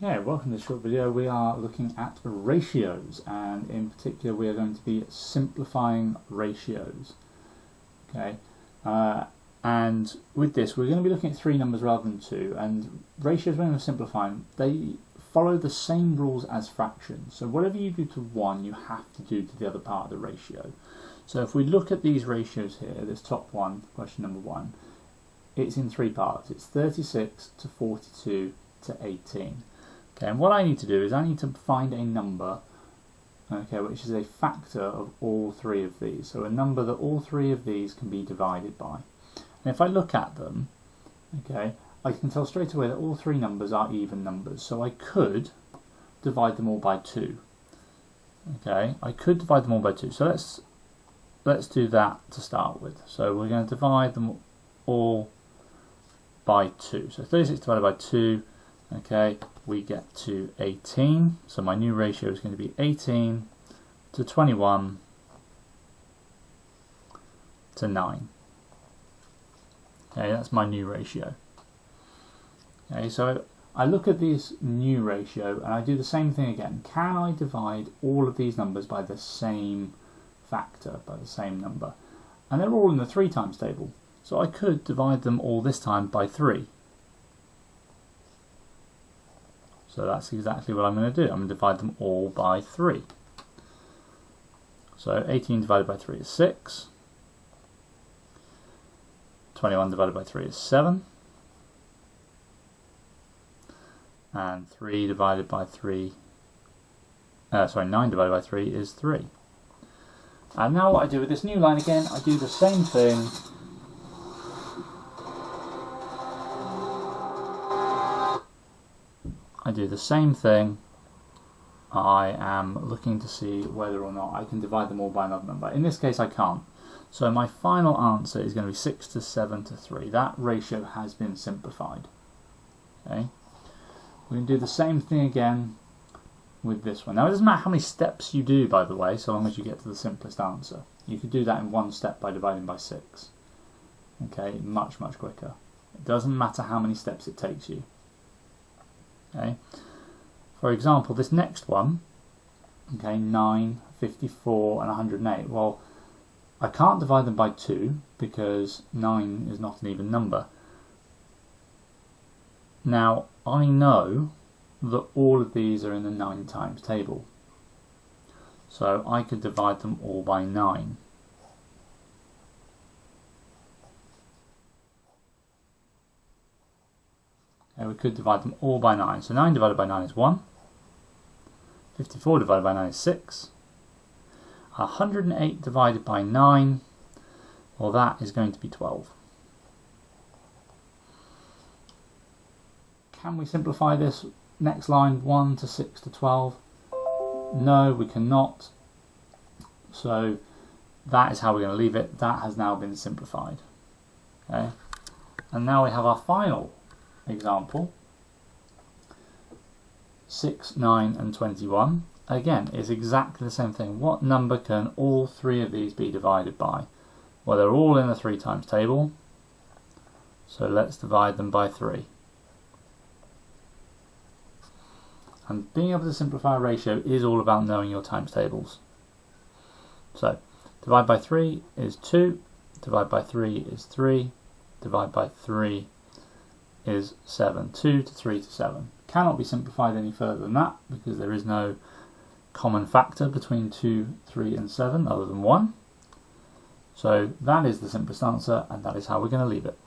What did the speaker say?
Okay, welcome to this short video. We are looking at ratios, and in particular we are going to be simplifying ratios. Okay, and with this we're going to be looking at three numbers rather than two, and ratios, when we're simplifying, they follow the same rules as fractions. So whatever you do to one, you have to do to the other part of the ratio. So if we look at these ratios here, this top one, question number one, it's in three parts. It's 36 to 42 to 18. Okay, and what I need to do is I need to find a number, okay, which is a factor of all three of these. So a number that all three of these can be divided by. And if I look at them, okay, I can tell straight away that all three numbers are even numbers. So I could divide them all by 2. Okay, I could divide them all by 2. So let's do that to start with. So we're going to divide them all by 2. So 36 divided by 2, okay, we get to 18. So my new ratio is going to be 18 to 21 to 9. Okay, that's my new ratio. Okay, so I look at this new ratio and I do the same thing again. Can I divide all of these numbers by the same factor, by the same number? And they're all in the 3 times table. So I could divide them all this time by 3. So that's exactly what I'm going to do. I'm going to divide them all by 3. So 18 divided by 3 is 6. 21 divided by 3 is 7. And 9 divided by 3 is 3. And now what I do with this new line again, I do the same thing. I am looking to see whether or not I can divide them all by another number. In this case I can't. So my final answer is going to be 6 to 7 to 3. That ratio has been simplified. Okay. We can do the same thing again with this one. Now it doesn't matter how many steps you do, by the way, so long as you get to the simplest answer. You could do that in one step by dividing by 6. Okay, much quicker. It doesn't matter how many steps it takes you. Okay. For example, this next one, okay, 9, 54 and 108. Well, I can't divide them by 2 because 9 is not an even number. Now, I know that all of these are in the 9 times table. So I could divide them all by 9. Okay, we could divide them all by 9. So 9 divided by 9 is 1. 54 divided by 9 is 6. 108 divided by 9, well, that is going to be 12. Can we simplify this next line, 1 to 6 to 12? No, we cannot. So that is how we're going to leave it. That has now been simplified. Okay, and now we have our final example, 6, 9 and 21. Again, it's exactly the same thing. What number can all three of these be divided by? Well, they're all in the 3 times table, so let's divide them by 3. And being able to simplify a ratio is all about knowing your times tables. So divide by 3 is 2, divide by 3 is 3, divide by 3 is 7. 2 to 3 to 7. Cannot be simplified any further than that because there is no common factor between 2, 3 and 7 other than 1. So that is the simplest answer, and that is how we're going to leave it.